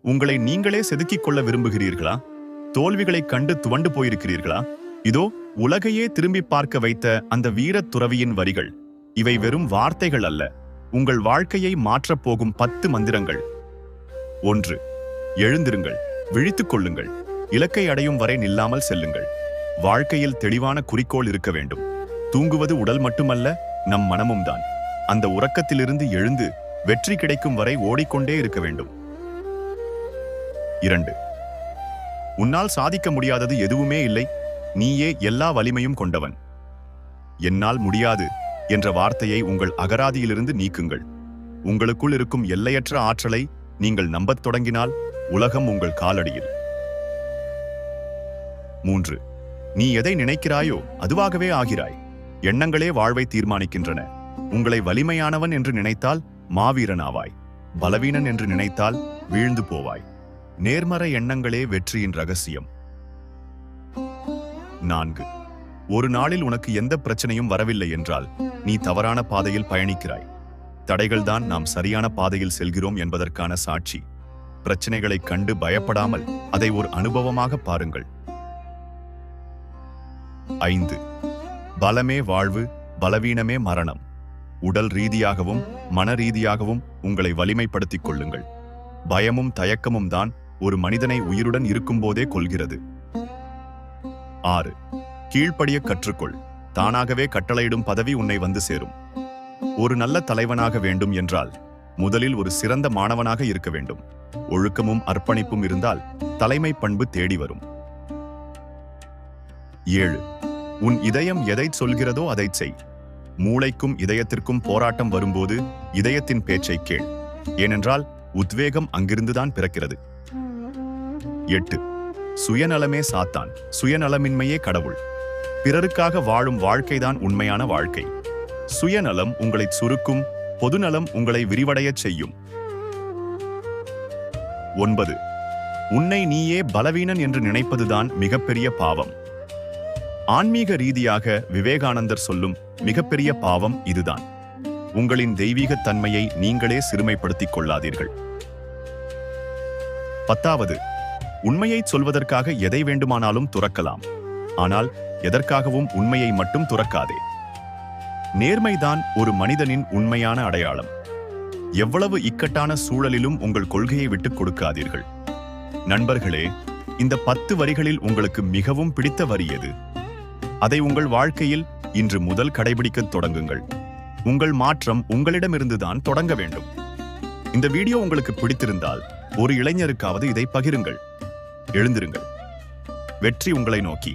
உங்களை நீங்களே செதுக்கிக் கொள்ள விரும்புகிறீர்களா? தோல்விகளைக் கண்டு துவண்டு போயிருக்கிறீர்களா? இதோ உலகையே திரும்பி பார்க்க வைத்த அந்த வீரத் துறவியின் வரிகள். இவை வெறும் வார்த்தைகள் அல்ல, உங்கள் வாழ்க்கையை மாற்றப் போகும் 10 மந்திரங்கள். 1. எழுந்திருங்கள், விழித்துக் கொள்ளுங்கள். இலக்கை அடையும் வரை நில்லாமல் செல்லுங்கள். வாழ்க்கையில் தெளிவான குறிக்கோள் இருக்க வேண்டும். தூங்குவது உடல் மட்டுமல்ல, நம் மனமும் தான். அந்த உறக்கத்திலிருந்து எழுந்து வெற்றி கிடைக்கும் வரை ஓடிக்கொண்டே இருக்க வேண்டும். 2. உன்னால் சாதிக்க முடியாதது எதுவுமே இல்லை, நீயே எல்லா வலிமையும் கொண்டவன். என்னால் முடியாது என்ற வார்த்தையை உங்கள் அகராதியிலிருந்து நீக்குங்கள். உங்களுக்குள் இருக்கும் எல்லையற்ற ஆற்றலை நீங்கள் நம்பத் தொடங்கினால் உலகம் உங்கள் காலடியில். 3. நீ எதை நினைக்கிறாயோ அதுவாகவே ஆகிறாய். எண்ணங்களே வாழ்வை தீர்மானிக்கின்றன. உங்களை வலிமையானவன் என்று நினைத்தால் மாவீரனாவாய். பலவீனன் என்று நினைத்தால் வீழ்ந்து போவாய். நேர்மறை எண்ணங்களே வெற்றியின் ரகசியம். 4. ஒரு நாளில் உனக்கு எந்த பிரச்சனையும் வரவில்லை என்றால் நீ தவறான பாதையில் பயணிக்கிறாய். தடைகள்தான் நாம் சரியான பாதையில் செல்கிறோம் என்பதற்கான சாட்சி. பிரச்சனைகளைக் கண்டு பயப்படாமல் அதை ஒரு அனுபவமாக பாருங்கள். 5. பலமே வாழ்வு, பலவீனமே மரணம். உடல் ரீதியாகவும் மன ரீதியாகவும் உங்களை வலிமைப்படுத்திக் கொள்ளுங்கள். பயமும் தயக்கமும் தான் ஒரு மனிதனை உயிருடன் இருக்கும்போதே கொல்கிறது. 6. கீழ்ப்படிய கற்றுக்கொள். தானாகவே கட்டளையிடும் பதவி உன்னை வந்து சேரும். ஒரு நல்ல தலைவனாக வேண்டும் என்றால் முதலில் ஒரு சிறந்த மாணவனாக இருக்க வேண்டும். ஒழுக்கமும் அர்ப்பணிப்பும் இருந்தால் தலைமை பண்பு தேடி வரும். 7. உன் இதயம் எதை சொல்கிறதோ அதை செய். மூளைக்கும் இதயத்திற்கும் போராட்டம் வரும்போது இதயத்தின் பேச்சை கேள். ஏனென்றால் உத்வேகம் அங்கிருந்துதான் பிறக்கிறது. 8. சுயநலமே சாத்தான், சுயநலமின்மையே கடவுள். பிறருக்காக வாழும் வாழ்க்கைதான் உண்மையான வாழ்க்கை. சுயநலம் உங்களை சுருக்கும், பொதுநலம் உங்களை விரிவடையச் செய்யும். 9. உன்னை நீயே பலவீனன் என்று நினைப்பதுதான் மிகப்பெரிய பாவம். ஆன்மீக ரீதியாக விவேகானந்தர் சொல்லும் மிகப்பெரிய பாவம் இதுதான். உங்களின் தெய்வீகத் தன்மையை நீங்களே சிறுமைப்படுத்திக் கொள்ளாதீர்கள். 10. உண்மையை சொல்வதற்காக எதை வேண்டுமானாலும் துறக்கலாம். ஆனால் எதற்காகவும் உண்மையை மட்டும் துறக்காதே. நேர்மைதான் ஒரு மனிதனின் உண்மையான அடையாளம். எவ்வளவு இக்கட்டான சூழலிலும் உங்கள் கொள்கையை விட்டுக் கொடுக்காதீர்கள். நண்பர்களே, இந்த 10 வரிகளில் உங்களுக்கு மிகவும் பிடித்த வரி எது? அதை உங்கள் வாழ்க்கையில் இன்று முதல் கடைபிடிக்கத் தொடங்குங்கள். உங்கள் மாற்றம் உங்களிடமிருந்துதான் தொடங்க வேண்டும். இந்த வீடியோ உங்களுக்கு பிடித்திருந்தால் ஒரு இளைஞருக்காவது இதை பகிருங்கள். எழுந்திருங்கள். வெற்றி உங்களை நோக்கி.